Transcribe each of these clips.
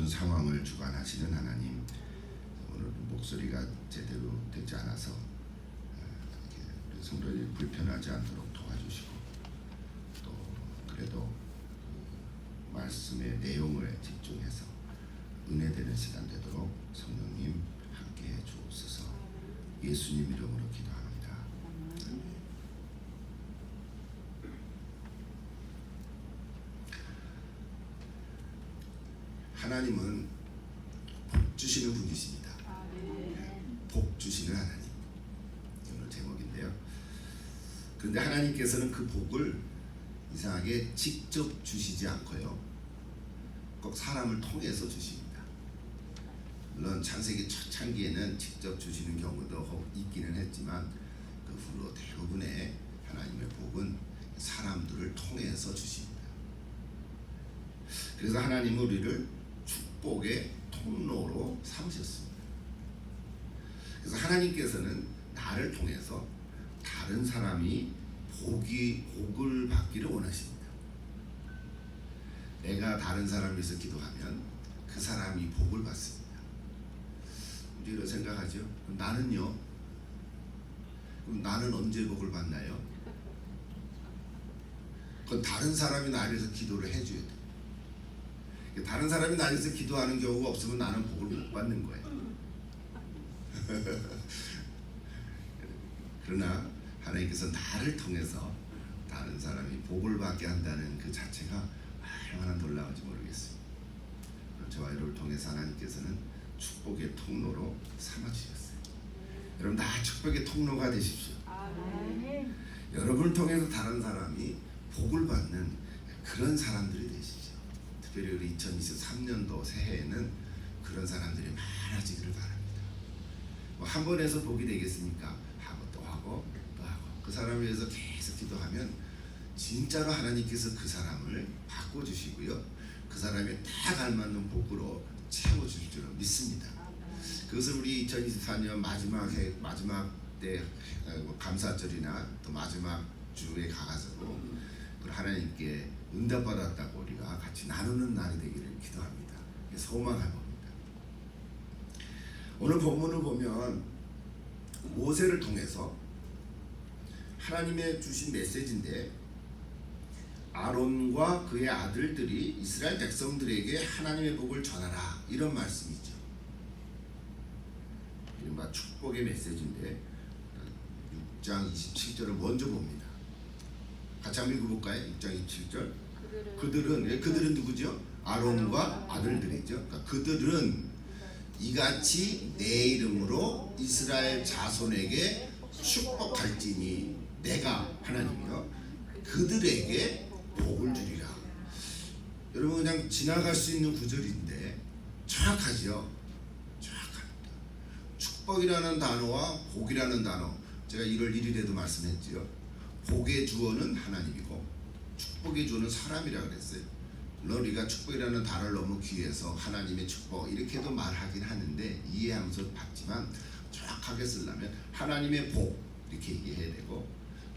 상황을 주관하시는 하나님, 오늘 목소리가 제대로 되지 않아서 우리 성도들이 불편하지 않도록 도와주시고, 또 그래도 그 말씀의 내용을 집중해서 은혜되는 시간 되도록 성령님 함께해 주옵소서. 예수님 이름으로 기도합니다. 하나님은 복 주시는 분이십니다. 복 주시는 하나님, 오늘 제목인데요. 그런데 하나님께서는 그 복을 이상하게 직접 주시지 않고요, 꼭 사람을 통해서 주십니다. 물론 창세기 초창기에는 직접 주시는 경우도 있기는 했지만, 그 후로 대부분의 하나님의 복은 사람들을 통해서 주십니다. 그래서 하나님은 우리를 축복의 통로로 삼으셨습니다. 그래서 하나님께서는 나를 통해서 다른 사람이 복을 받기를 원하십니다. 내가 다른 사람을 위해서 기도하면 그 사람이 복을 받습니다. 우리가 생각하죠. 나는요? 그럼 나는 언제 복을 받나요? 그건 다른 사람이 나를 위해서 기도를 해줘야 돼. 다른 사람이 나를 위해서 기도하는 경우가 없으면 나는 복을 못 받는 거예요. 그러나 하나님께서 나를 통해서 다른 사람이 복을 받게 한다는 그 자체가 얼마나 놀라운지 모르겠습니다. 저와 여러분을 통해서 하나님께서는 축복의 통로로 삼아주셨어요. 여러분 다 축복의 통로가 되십시오. 여러분을 통해서 다른 사람이 복을 받는 그런 사람들이 되십시오. 특별히 우리 2023년도 새해에는 그런 사람들이 많아지기를 바랍니다. 한 번 해서 복이 되겠습니까? 하고 또 하고 또 하고 그 사람을 위해서 계속 기도하면 진짜로 하나님께서 그 사람을 바꿔주시고요, 그 사람이 딱 알맞는 복으로 채워주실 줄 믿습니다. 그것을 우리 2024년 마지막 때 감사절이나 또 마지막 주에 가가지고 하나님께 응답받았다고 우리가 같이 나누는 날이 되기를 기도합니다. 소망해 봅니다. 오늘 본문을 보면 모세를 통해서 하나님의 주신 메시지인데, 아론과 그의 아들들이 이스라엘 백성들에게 하나님의 복을 전하라, 이런 말씀이죠. 이른바 축복의 메시지인데 6장 27절을 먼저 봅니다. 같이 한번 읽어볼까요? 6장 27절. 그들은 누구죠? 아론과 아들들이죠. 그러니까 그들은 이같이 내 이름으로 이스라엘 자손에게 축복할지니 내가 하나님이요 그들에게 복을 주리라. 여러분 그냥 지나갈 수 있는 구절인데 정확하죠? 정확합니다. 축복이라는 단어와 복이라는 단어, 제가 1월 1일에도 말씀했지요. 복의 주어는 하나님이고 축복의 주어는 사람이라고 그랬어요. 물론 우리가 축복이라는 단어를 너무 귀해서 하나님의 축복 이렇게도 말하긴 하는데, 이해하면서 받지만 정확하게 쓰려면 하나님의 복 이렇게 얘기해야 되고,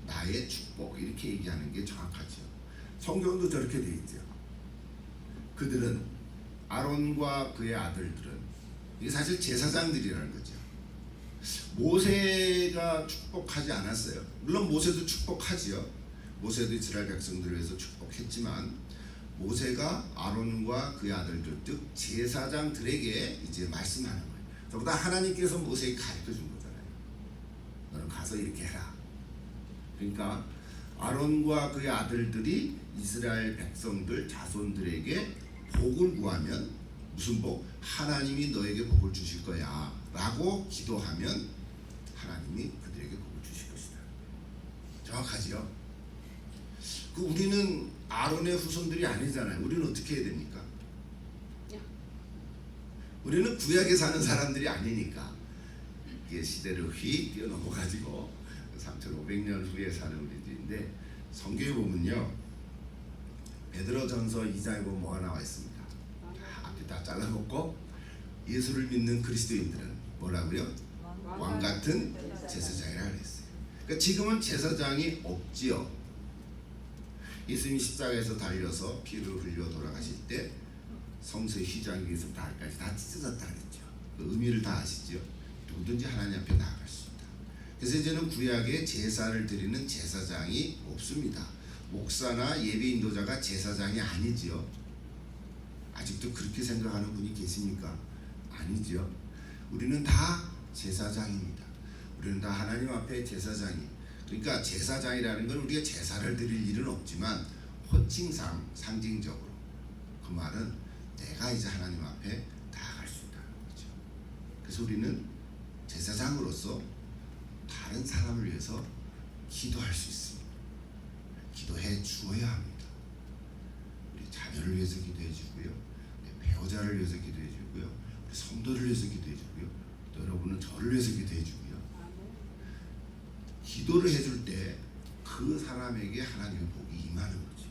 나의 축복 이렇게 얘기하는 게 정확하죠. 성경도 저렇게 되어 있죠. 그들은, 아론과 그의 아들들은, 이게 사실 제사장들이라는 거죠. 모세가 축복하지 않았어요. 물론 모세도 축복하지요. 모세도 이스라엘 백성들을 위해서 축복했지만, 모세가 아론과 그의 아들들, 즉 제사장들에게 이제 말씀하는 거예요. 저보다 하나님께서 모세에게 가르쳐 준 거잖아요. 너는 가서 이렇게 해라. 그러니까 아론과 그의 아들들이 이스라엘 백성들 자손들에게 복을 구하면, 무슨 복? 하나님이 너에게 복을 주실 거야 라고 기도하면 하나님이 그들에게 복을 주실 것이다. 정확하지요? 우리는 아론의 후손들이 아니잖아요. 우리는 어떻게 해야 됩니까? 우리는 구약에 사는 사람들이 아니니까 이게 시대를 휙 뛰어넘어가지고 3500년 후에 사는 우리들인데, 성경에 보면요, 베드로전서 2장에 보면 뭐가 나와 있습니다. 앞에 다 잘라놓고 예수를 믿는 그리스도인들은 뭐라고요? 왕같은 제사장이라고 그랬어요. 그러니까 지금은 제사장이 없지요. 예수님이 십자가에서 달려서 피를 흘려 돌아가실 때 성소의 휘장에서 달까지 다 찢어졌다 그랬죠. 그 의미를 다 아시죠? 누구든지 하나님 앞에 나아갈 수 있다. 그래서 이제는 구약에 제사를 드리는 제사장이 없습니다. 목사나 예배 인도자가 제사장이 아니지요. 아직도 그렇게 생각하는 분이 계십니까? 아니죠. 우리는 다 제사장입니다. 우리는 다 하나님 앞에 제사장이. 그러니까 제사장이라는 건 우리가 제사를 드릴 일은 없지만 호칭상 상징적으로 그 말은 내가 이제 하나님 앞에 나아갈 수 있다는 거죠. 그래서 우리는 제사장으로서 다른 사람을 위해서 기도할 수 있습니다. 기도해 주어야 합니다. 우리 자녀를 위해서 기도해 주고요, 배우자를 위해서 기도해 주고요, 우리 성도를 위해서 기도해 주고요, 또 여러분은 저를 위해서 기도해 주고요. 기도를 해줄 때 그 사람에게 하나님의 복이 임하는 거죠.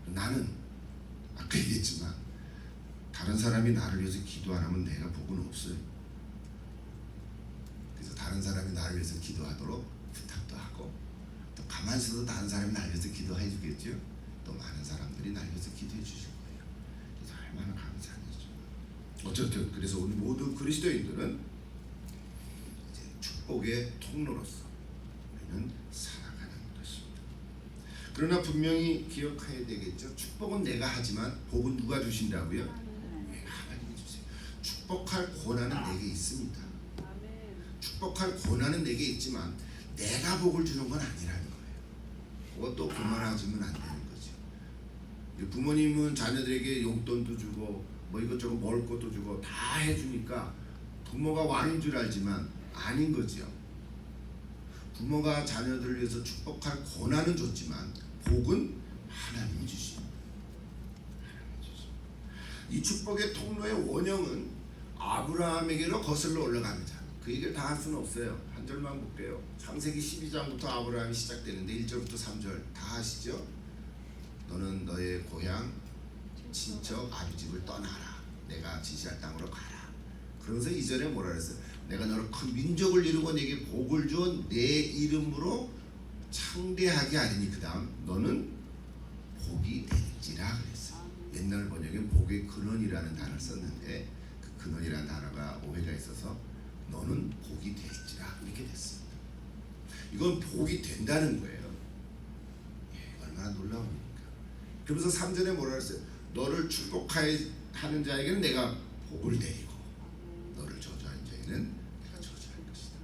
나는 아까 얘기했지만 다른 사람이 나를 위해서 기도 안 하면 내가 복은 없어요. 그래서 다른 사람이 나를 위해서 기도하도록 부탁도 하고, 또 가만히 있어도 다른 사람이 나를 위해서 기도해 주겠죠. 또 많은 사람들이 나를 위해서 기도해 주실 거예요. 그래서 얼마나 감사한 일이죠. 어쨌든 그래서 우리 모든 그리스도인들은 이제 축복의 통로로서 우리는 살아가는 것입니다. 그러나 분명히 기억해야 되겠죠. 축복은 내가 하지만 복은 누가 주신다고요? 하나님이 주세요. 축복할 권한은 내게 있습니다. 축복할 권한은 내게 있지만 내가 복을 주는 건 아니라는 거예요. 그것도 그만하시면 안 되는 거죠. 부모님은 자녀들에게 용돈도 주고 뭐 이것저것 먹을 것도 주고 다 해주니까 부모가 왕인 줄 알지만 아닌 거죠. 부모가 자녀들을 위해서 축복할 권한은 줬지만 복은 하나님이 주십니다. 이 축복의 통로의 원형은 아브라함에게로 거슬러 올라갑니다. 그 얘기를 다 할 수는 없어요. 한 절만 볼게요. 창세기 12장부터 아브라함이 시작되는데 1절부터 3절 다 아시죠? 너는 너의 고향 친척 아비집을 떠나라. 내가 지시할 땅으로 가라. 그러면서 2절에 뭐라 그랬어요? 내가 너를 큰 민족을 이루고 내게 복을 줘 내 이름으로 창대하게 하리니 그 다음 너는 복이 될지라 그랬어요. 옛날 번역엔 복의 근원이라는 단어를 썼는데 그 근원이라는 단어가 오해가 있어서 너는 복이 될지라 이렇게 됐습니다. 이건 복이 된다는 거예요. 얼마나 놀라웁니까? 그러면서 3절에 뭐라 그랬어요? 너를 축복하는 자에게는 내가 복을 내리고 너를 저주하는 자에게는 내가 저주할 것이다.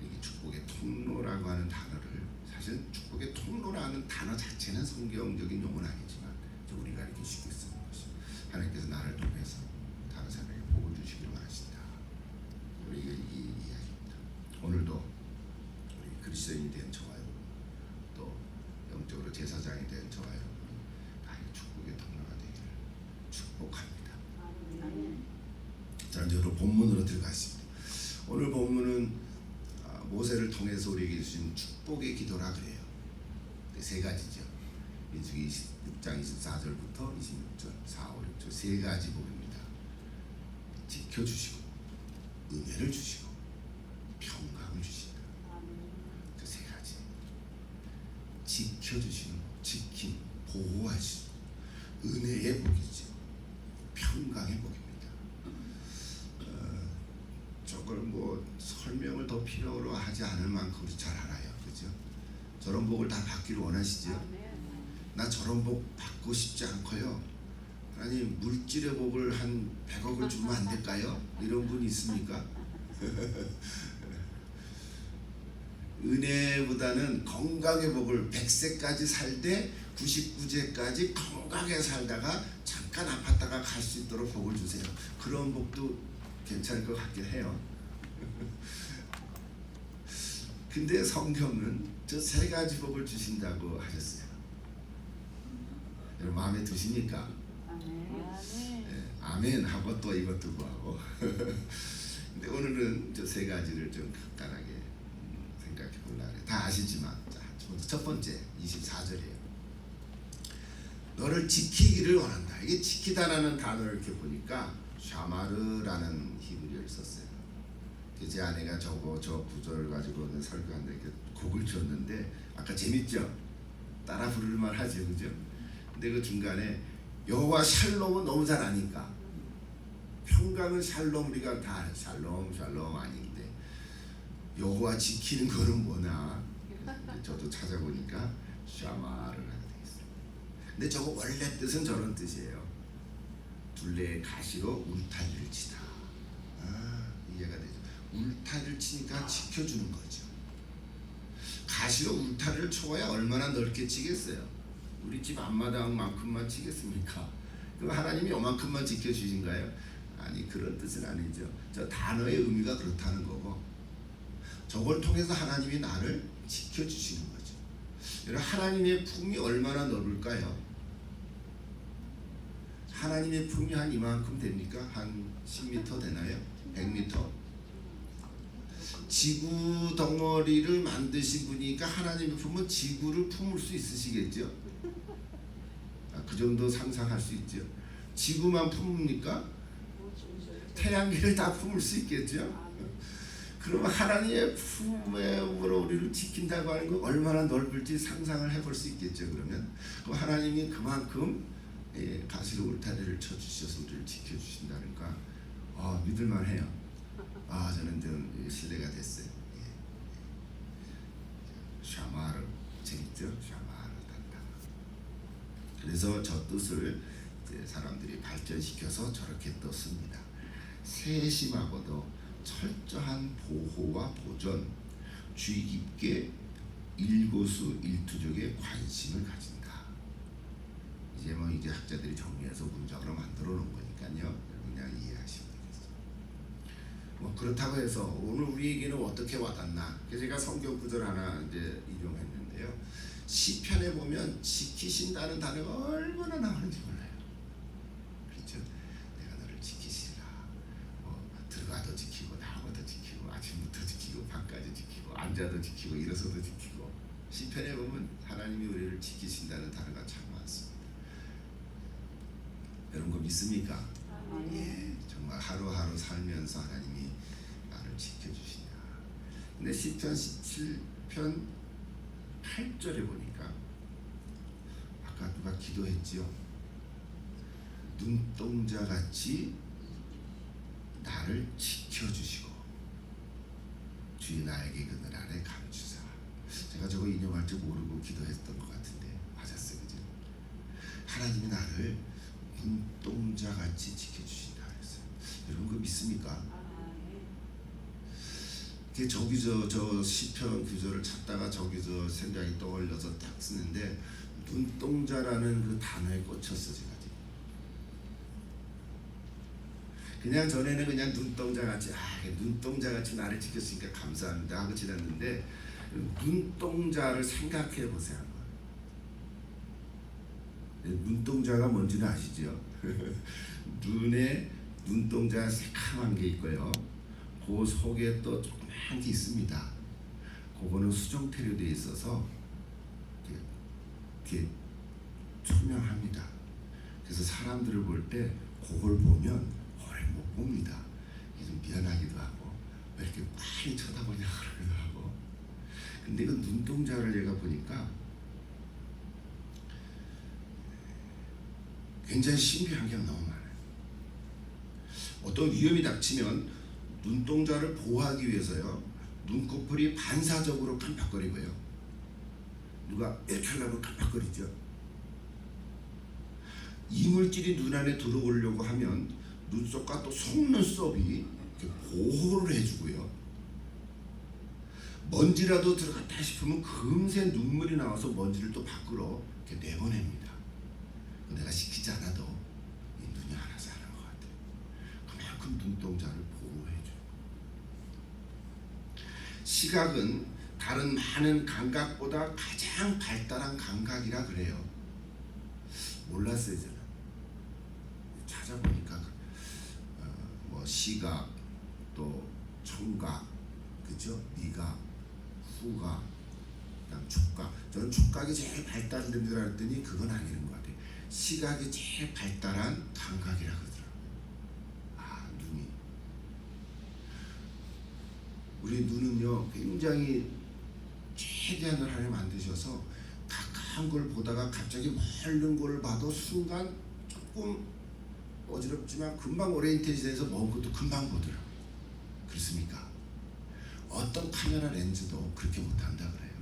이게 축복의 통로라고 하는 단어를, 사실 축복의 통로라는 단어 자체는 성경적인 용어는 아니지만 우리가 이렇게 쉽게 쓰는 것이 하나님께서 나를 통해서 다른 사람에게 복을 주시기를 원하신다. 우리가 이 이야기입니다. 오늘도 우리 그리스도인이 된 저와 여러분, 또 영적으로 제사장이 된 저와 여러분, 다 축복의 통로가 되기를 축복합니다. 자, 이제 오늘 본문으로 들어가겠습니다. 오늘 본문은 모세를 통해서 우리에게 주신 축복의 기도라 그래요. 세 가지죠. 민수기 6장 24절부터 26절, 4, 5, 6절 세 가지 복입니다. 지켜주시고 은혜를 주시고 평강을 주신다. 그 세 가지. 지켜주시는 복, 지킴, 보호하시고 은혜의 복이죠. 평강의 복입니다. 저걸 뭐 설명을 더 필요로 하지 않을 만큼 우리 잘 알아요. 그죠? 저런 복을 다 받기를 원하시죠? 나 저런 복 받고 싶지 않고요. 하나님 물질의 복을 한 100억을 주면 안 될까요? 이런 분이 있습니까? 은혜보다는 건강의 복을 100세까지 살되 99세까지 건강하게 살다가 잠깐 아팠다가 갈 수 있도록 복을 주세요. 그런 복도 괜찮을 것 같긴 해요. 근데 성경은 저 세 가지 복을 주신다고 하셨어요. 여러분 마음에 드시니까? 네, 아멘 하고 또 이것도 구하고. 근데 오늘은 저 세 가지를 좀 간단하게 생각해 보려고 해요. 다 아시지만 자, 첫 번째 24절이에요. 너를 지키기를 원한다. 이게 지키다라는 단어를 이렇게 보니까 샤마르라는 히브리어를 썼어요. 제 아내가 저 구절을 가지고 설교하는데 곡을 줬는데 아까 재밌죠? 따라 부를만 하죠, 그죠? 근데 그 중간에 여호와 샬롬은 너무 잘 아니까. 평강은 샬롬, 우리가 다 샬롬 아닌데 여호와 지키는 거는 뭐나. 저도 찾아보니까 샤마를 하게 되겠어요. 근데 저거 원래 뜻은 저런 뜻이에요. 둘레의 가시로 울타리를 치다. 이해가 되죠. 울타리를 치니까 지켜주는 거죠. 가시로 울타리를 쳐야 얼마나 넓게 치겠어요. 우리 집 앞마당만큼만 치겠습니까? 그럼 하나님이 요만큼만 지켜주신가요? 아니, 그런 뜻은 아니죠. 저 단어의 의미가 그렇다는 거고, 저걸 통해서 하나님이 나를 지켜주시는 거죠. 여러분, 하나님의 품이 얼마나 넓을까요? 하나님의 품이 한 이만큼 됩니까? 한 10m 되나요? 100m? 지구 덩어리를 만드신 분이니까 하나님의 품은 지구를 품을 수 있으시겠죠? 그 정도 상상할 수 있죠. 지구만 품습니까? 태양계를 다 품을 수 있겠죠? 그러면 하나님의 품으로 우리를 지킨다고 하는 건 얼마나 넓을지 상상을 해볼 수 있겠죠. 그럼 하나님이 그만큼 가시로 울타리를 쳐주셔서 우리를 지켜주신다니까 믿을만해요. 저는 좀 신뢰가 됐어요. 샤마르, 재밌죠? 샤마르 단다. 그래서 저 뜻을 이제 사람들이 발전시켜서 저렇게 또 씁니다. 세심하고도 철저한 보호와 보존, 주의 깊게 일거수 일투족에 관심을 가진다. 이제 이제 학자들이 정리해서 문장으로 만들어 놓은 거니까요. 그냥 이해하시면 되겠습니다. 그렇다고 해서 오늘 우리에게는 어떻게 와닿나? 그래서 제가 성경 구절 하나 이제 인용했는데요. 시편에 보면 지키신다는 단어가 얼마나 나오는지 몰라요. 그렇죠? 내가 너를 지키시리라. 들어가도 지키고 나와도 지키고 아침부터 지키고 밤까지 지키고 앉아도 지키고 일어서도 지키고. 시편에 보면 하나님이 우리를 지키신다는 단어가 참 많습니다. 여러분 그거 믿습니까? 예, 정말 하루하루 살면서 하나님이 나를 지켜주시냐. 근데 시편 17편 8절에 보니까 아까 누가 기도했지요. 눈동자같이 나를 지켜주시고 주의 나에게 그늘 아래 감추사. 제가 저거 인용할 줄 모르고 기도했던 것 같은데 맞았어요. 그죠? 하나님이 나를 눈동자같이 지켜주신다 그랬어요. 여러분 그거 믿습니까? 저 시편 구절을 찾다가 저기서 생각이 떠올려서 딱 쓰는데 눈동자라는 그 단어에 꽂혔어 제가. 그냥 전에는 그냥 눈동자같이 나를 지켰으니까 감사합니다 하고 지났는데 눈동자를 생각해 보세요. 눈동자가 뭔지는 아시죠? 눈에 눈동자 새카만 게 있고요. 그 속에 또 조그만 게 있습니다. 그거는 수정태로 되어 있어서 이렇게 투명합니다. 그래서 사람들을 볼 때 그걸 보면 오래 못 봅니다. 좀 미안하기도 하고 왜 이렇게 많이 쳐다보냐 그러기도 하고. 근데 그 눈동자를 제가 보니까 굉장히 신비한 게 너무 많아요. 어떤 위험이 닥치면 눈동자를 보호하기 위해서요. 눈꺼풀이 반사적으로 깜빡거리고요. 누가 이렇게 하려고 깜빡거리죠. 이물질이 눈 안에 들어오려고 하면 눈썹과 또 속눈썹이 보호를 해주고요. 먼지라도 들어갔다 싶으면 금세 눈물이 나와서 먼지를 또 밖으로 이렇게 내보냅니다. 내가 시키지 않아도 이 눈이 알아서 하는 것 같아요. 그만큼 눈동자를 보호해줘요. 시각은 다른 많은 감각보다 가장 발달한 감각이라 그래요. 몰랐어요 저는. 찾아보니까 시각, 또 청각, 그죠? 미각, 후각, 그다음 촉각. 저는 촉각이 제일 발달된 줄 알았더니 그건 아니는 것 같아요. 시각이 제일 발달한 감각이라 그러더라고요. 눈이. 우리 눈은요 굉장히 최대한을 하나님 만드셔서 가까운 걸 보다가 갑자기 멀는 걸 봐도 순간 조금 어지럽지만 금방 오리엔테이션해서 먹은 것도 금방 보더라고요. 그렇습니까? 어떤 카메라 렌즈도 그렇게 못한다 그래요.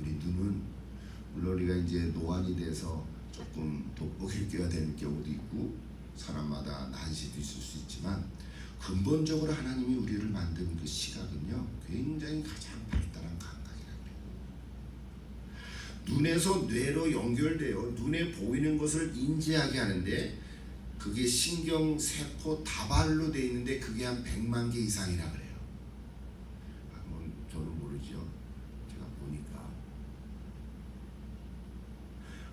우리 눈은 물론 우리가 이제 노안이 돼서 조금 돋보기를 껴야 되는 경우도 있고 사람마다 난시도 있을 수 있지만 근본적으로 하나님이 우리를 만든 그 시각은요 굉장히 가장 발달한 감각이라고 해요. 눈에서 뇌로 연결되어 눈에 보이는 것을 인지하게 하는데 그게 신경세포 다발로 되어 있는데 그게 한 100만 개 이상이라 그래요. 저는 모르죠. 제가 보니까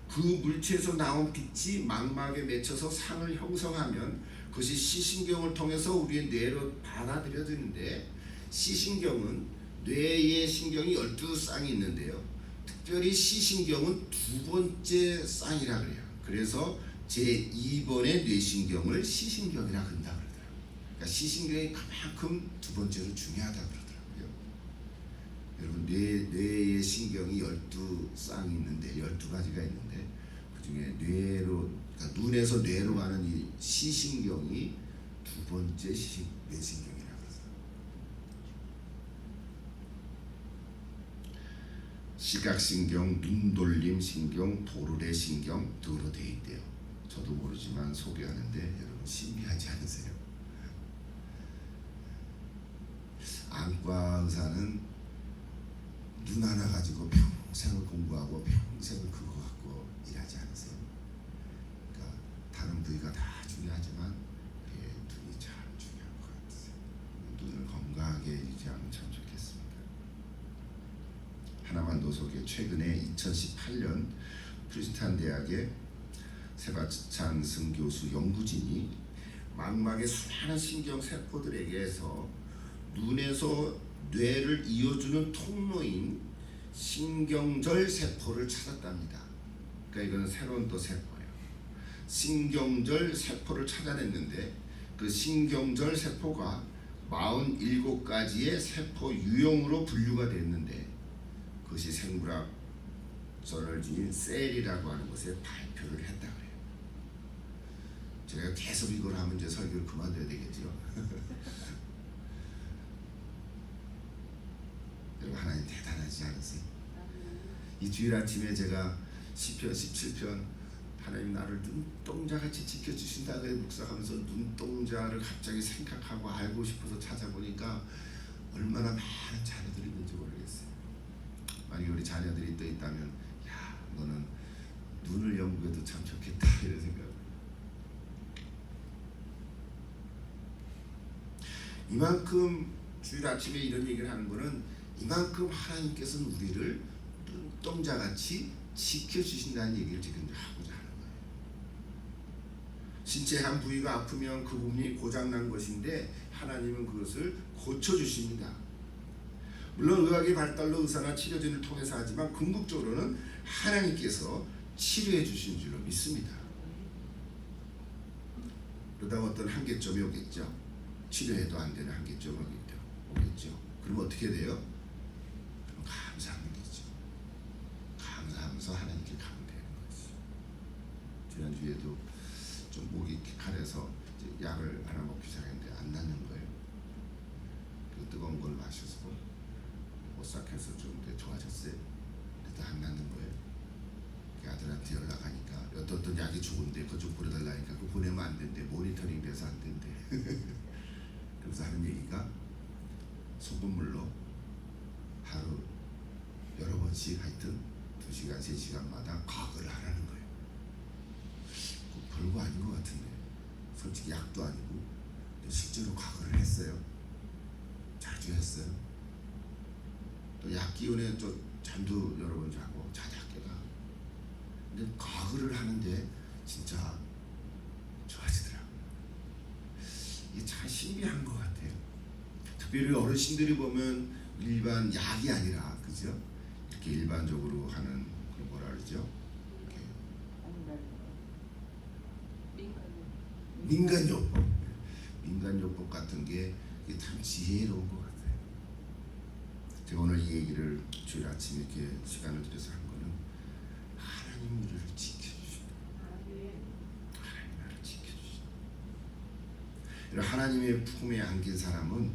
그 물체에서 나온 빛이 망막에 맺혀서 상을 형성하면 그것이 시신경을 통해서 우리의 뇌로 받아들여지는데 시신경은 뇌의 신경이 12쌍이 있는데요. 특별히 시신경은 두 번째 쌍이라 그래요. 그래서 제2번의 뇌신경을 시신경이라 한다 그러더라고요. 그러니까 시신경이 그만큼 두 번째로 중요하다 그러더라고요. 여러분 뇌의 신경이 12쌍이 있는데 12가지가 있는데 그중에 뇌로 그러니까 눈에서 뇌로 가는 이 시신경이 두 번째 뇌신경이라고 그랬어요. 시각신경, 눈돌림 신경, 도르래 신경 등으로 되어 있대요. 저도 모르지만 소개하는데 여러분 신비하지 않으세요? 안과 의사는 눈 하나 가지고 평생을 공부하고 평생을 그거 갖고 일하지 않으세요? 그러니까 다른 부위가 다 중요하지만 눈이 참 중요한 것 같으세요. 눈을 건강하게 유지하면 참 좋겠습니다. 하나만 더 소개. 최근에 2018년 프린스턴 대학의 세바스찬슨 교수 연구진이 망막의 수많은 신경 세포들에게서 눈에서 뇌를 이어주는 통로인 신경절 세포를 찾았답니다. 그러니까 이거는 새로운 또 세포예요. 신경절 세포를 찾아냈는데 그 신경절 세포가 47가지의 세포 유형으로 분류가 됐는데 그것이 생물학 저널지인 셀이라고 하는 곳에 발표를 했다 그래요. 제가 계속 이걸 하면 이제 설교를 그만둬야 되겠죠. 여러분 하나님 대단하지 않으세요? 이 주일 아침에 제가 시편 17편 하나님 나를 눈동자같이 지켜주신다고 묵상하면서 눈동자를 갑자기 생각하고 알고 싶어서 찾아보니까 얼마나 많은 자녀들이 있는지 모르겠어요. 만약에 우리 자녀들이 또 있다면 야 너는 눈을 연구해도 참 좋겠다 이런 생각. 이만큼 주일 아침에 이런 얘기를 하는 거는 이만큼 하나님께서는 우리를 눈동자같이 지켜주신다는 얘기를 지금 하고자 하는 거예요. 신체 한 부위가 아프면 그 부분이 고장난 것인데 하나님은 그것을 고쳐주십니다. 물론 의학의 발달로 의사나 치료진을 통해서 하지만 궁극적으로는 하나님께서 치료해 주신 줄로 믿습니다. 그러다가 어떤 한계점이 오겠죠. 치료해도 안 되는 한계점이 오겠죠. 그럼 어떻게 돼요? 그럼 감사하는 거죠. 감사하면서 하나님께 가면 되는 거죠. 지난주에도 좀 목이 칼해서 약을 하나 먹기 시작했는데 안 낫는 거예요. 그 뜨거운 걸 마셔서 오싹해서 좀 좋아졌어요. 그래도 안 낫는 거예요. 아들한테 연락하니까 어떤 약이 좋은데 그거 좀 보내달라니까 그거 보내면 안 된대. 모니터링 돼서 안 된대. 그래서 하는 얘기가 소금물로 하루 여러 번씩 하여튼 2시간 3시간마다 과거를 하라는 거예요. 별거 아닌 것 같은데 솔직히 약도 아니고 실제로 과거를 했어요. 자주 했어요. 또 약 기운에 또 잠도 여러 번 자고 자작깨가. 근데 과거를 하는데 진짜 좋아지더라고요. 이게 참 신비한 것 같아요. 특별히 어르신들이 보면 일반 약이 아니라 그죠? 이렇게 일반적으로 하는 그 뭐라 그러죠? 민간요법, 민간요법 같은 게 참 지혜로운 것 같아요. 제가 오늘 이 얘기를 주일 아침 이렇게 시간을 들여서 한 거는 하나님 우리를 지켜주십니다. 하나님의 품에 안긴 사람은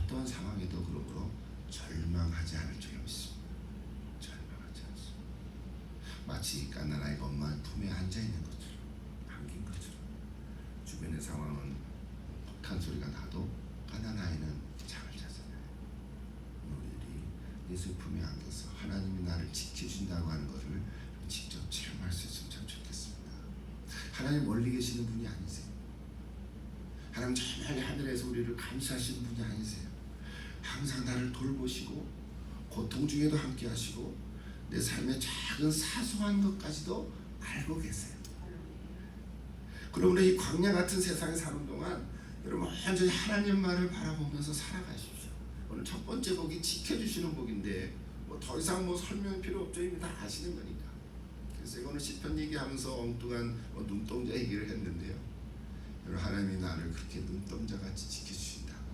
어떤 상황에도 그러므로 절망하지 않을 줄 믿습니다. 절망하지 않습니다. 마치 갓난 아이가 엄마의 품에 앉아 있는 것처럼, 안긴 것처럼. 주변의 상황은 폭탄 소리가 나도 갓난 아이는 잠을 자잖아요. 우리들이 예수 품에 안겨서 하나님이 나를 지켜준다고 하는 것을 직접 체험할 수 있으면 참 좋겠습니다. 하나님 멀리 계시는 분이 아니세요. 하나님 정말 하늘에서 우리를 감시하시는 분이 아니세요. 항상 나를 돌보시고 고통 중에도 함께 하시고 내 삶의 작은 사소한 것까지도 알고 계세요. 그러므로 이 광야 같은 세상에 사는 동안 여러분 완전히 하나님 말을 바라보면서 살아가십시오. 오늘 첫 번째 복이 지켜주시는 복인데 뭐 더 이상 뭐 설명 필요 없죠. 이미 다 아시는 거니까. 그래서 이거는 시편 얘기하면서 엉뚱한 눈동자 얘기를 했는데요. 여러분 하나님이 나를 그렇게 눈동자같이 지켜주신다고.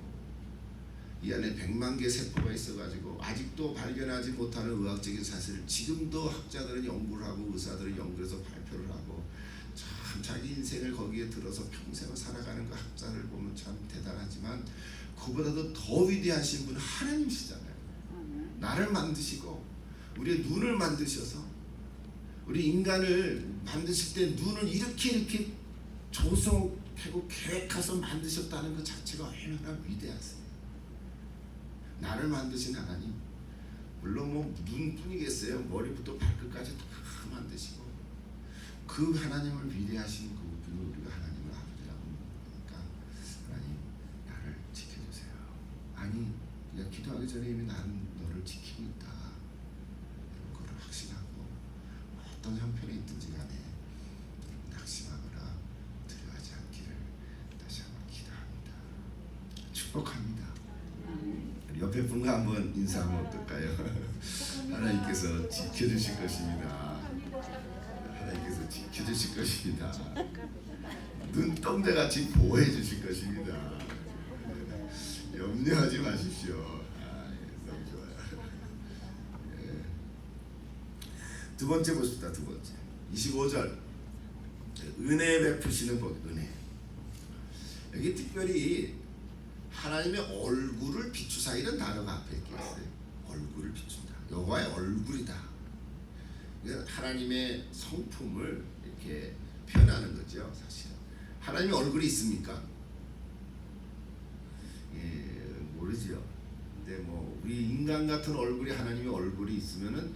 이 안에 100만 개 세포가 있어가지고 아직도 발견하지 못하는 의학적인 사실을 지금도 학자들은 연구를 하고 의사들은 연구해서 발표를 하고 참 자기 인생을 거기에 들어서 평생을 살아가는 그 학자를 보면 참 대단하지만 그보다도 더 위대하신 분은 하나님이시잖아요. 나를 만드시고 우리의 눈을 만드셔서 우리 인간을 만드실 때 눈을 이렇게 조성하고 계획해서 만드셨다는 것 자체가 얼마나 위대하세요. 나를 만드신 하나님, 물론 뭐 눈뿐이겠어요. 머리부터 발끝까지 다 만드시고 그 하나님을 위대하신 그 분을 우리가 하나님을 아버지라고 부르니까 하나님 나를 지켜주세요. 아니 네가 기도하기 전에 이미 나는 너를 지키고 있다. 그걸 확신하고 어떤 형편에 있든지 간에 낙심하거나 두려워하지 않기를 다시 한번 기도합니다. 축복합니다. 옆에 분과 한번 인사하면 어떨까요? 하나님께서 지켜주실 것입니다. 하나님께서 지켜주실 것입니다. 눈동자같이 보호해 주실 것입니다. 염려하지 마십시오. 너무 좋아요. 두 번째 보십시다. 두 번째 25절 은혜 베푸시는 복. 은혜. 여기 특별히 하나님의 얼굴을 비추사 이런 단어가 앞에 있어요. 얼굴을 비춘다. 여호와의 얼굴이다. 하나님의 성품을 이렇게 표현하는 거죠. 사실은 하나님의 얼굴이 있습니까? 모르죠. 근데 뭐 우리 인간 같은 얼굴이 하나님의 얼굴이 있으면은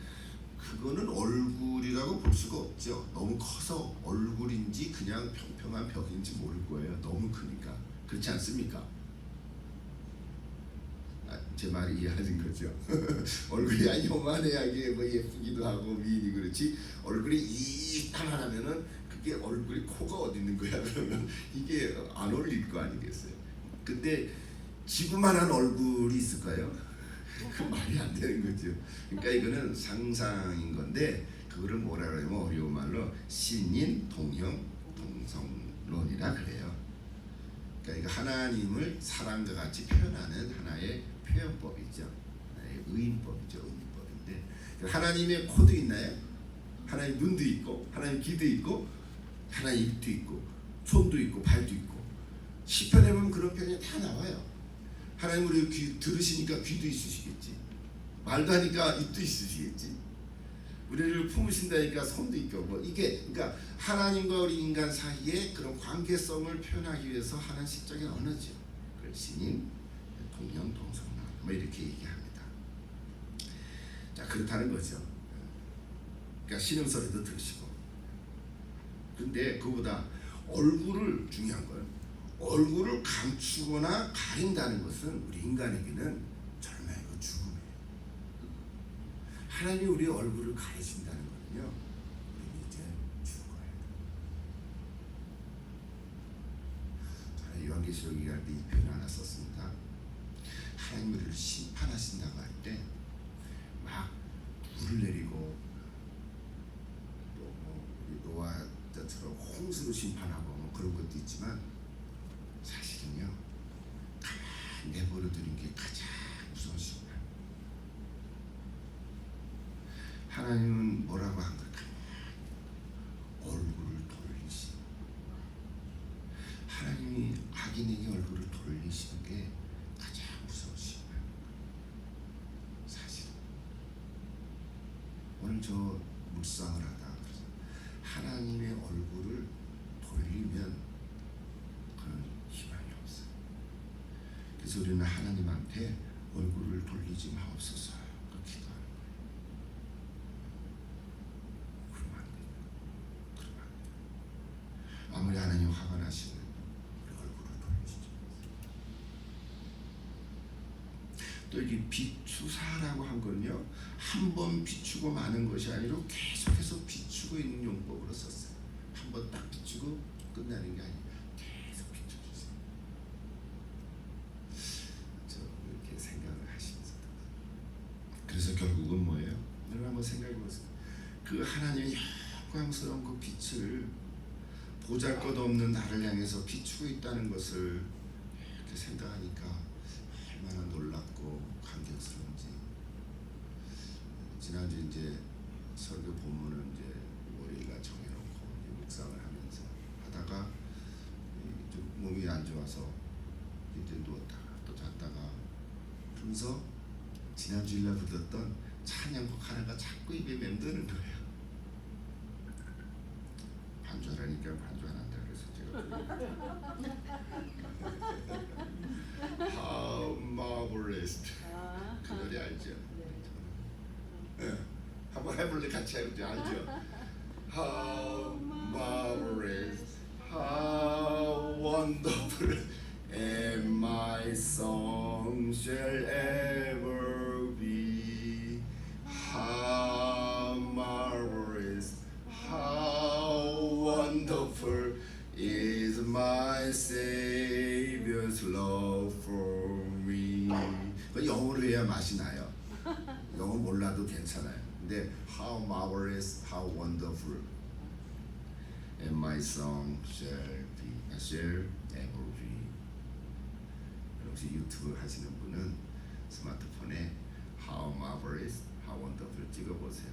그거는 얼굴이라고 볼 수가 없죠. 너무 커서 얼굴인지 그냥 평평한 벽인지 모를 거예요. 너무 크니까. 그렇지 않습니까? 제 말이 이해하신 거죠? 얼굴이 요만해야 뭐 예쁘기도 하고 미인이 그렇지 얼굴이 이만하면은 그게 얼굴이 코가 어디 있는 거야 그러면 이게 안 어울릴 거 아니겠어요? 근데 지구만한 얼굴이 있을까요? 그 말이 안 되는 거죠. 그러니까 이거는 상상인 건데 그거를 뭐라 그러냐면 어려운 말로 신인 동형 동성론이라 그래요. 그러니까 이거 하나님을 사람과 같이 표현하는 하나의 표현법이죠. 하나의 의인법이죠. 의인법인데 하나님의 코도 있나요? 하나님 눈도 있고 하나님 귀도 있고 하나님 입도 있고 손도 있고 발도 있고 시편에 보면 그런 표현이 다 나와요. 하나님 우리 귀 들으시니까 귀도 있으시겠지. 말도 하니까 입도 있으시겠지. 우리를 품으신다니까 손도 있고 뭐 이게 그러니까 하나님과 우리 인간 사이의 그런 관계성을 표현하기 위해서 하는 시적인 언어죠. 그걸 신인, 동형, 동성론 뭐 이렇게 얘기합니다. 자 그렇다는 거죠. 그러니까 신음소리도 들으시고. 근데 그보다 얼굴을 중요한 거예요. 얼굴을 감추거나 가린다는 것은 우리 인간에게는 절망이고 죽음이에요. 하나님이 우리 얼굴을 가리신다는 거는요, 우리는 이제 죽어야 돼요. 요한계시록 얘기할 때 이 표현 하나 썼습니다. 하나님 우리를 심판하신다고 할 때 막 불을 내리고 또 우리 노아 때처럼 홍수로 심판하고 뭐 그런 것도 있지만 사실은요 가만히 내버려 두는 게 가장 무서운 심판. 하나님은 뭐라고 한 걸까? 얼굴을 돌리시. 하나님이 악인의 저 묵상을 하다 그래서 하나님의 얼굴을 돌리면 그런 희망이 없어요. 그래서 우리는 하나님한테 얼굴을 돌리지 마옵소서 그렇게 기도하는 거예요. 그러면 안 돼요. 그러면 안 돼요. 아무리 하나님 화가 나시면 우리 얼굴을 돌리시죠. 또 이게 비추사라고 한 건요, 한 번 비추고 마는 것이 아니라 계속해서 비추고 있는 용법으로 썼어요. 한 번 딱 비추고 끝나는 게 아니에요. 계속 비춰주세요. 저 이렇게 생각을 하시면서 그래서 결국은 뭐예요? 여러분 한번 생각해 보세요. 그 하나님의 영광스러운 그 빛을 보잘것없는 나를 향해서 비추고 있다는 것을 이렇게 생각하니까 얼마나 놀랍고 감격스러운지. 지난주 이제 설교 본문을 이제 월요일날 정해놓고 묵상을 하면서 하다가 좀 몸이 안 좋아서 이제 누웠다가 또 잤다가 그러면서 지난주일날 불렀던 찬양곡 하나가 자꾸 입에 맴드는 거예요. 반주하라니까 반주 안 한다 그래서 제가 How marvelous 그 노래 알죠? 네. 한번 해볼래? 같이 해보죠. 알죠? How marvelous, how wonderful, and my song shall ever be. How marvelous, how wonderful is my Savior's love for me. 그 영어로 해야 맛이 나요. 영어 몰라도 괜찮아요. 근데 how marvelous, how wonderful, and my song shall ever be. 혹시 유튜브 하시는 분은 스마트폰에 how marvelous, how wonderful 찍어보세요.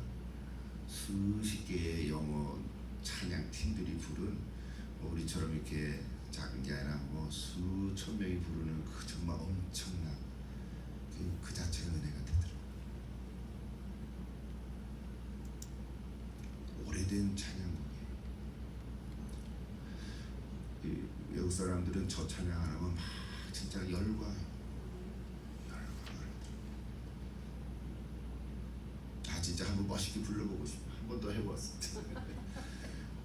수십 개의 영어 찬양 팀들이 부른 우리처럼 이렇게 작은 게 아니라 뭐 수천 명이 부르는 그 정말 엄청난 그 자체가 은혜가 되더라고요. 오래된 찬양곡이에요. 외국 사람들은 저 찬양 안 하면 막 진짜 열과 진짜 한번 멋있게 불러보고 싶어. 한 번 더 해봤어.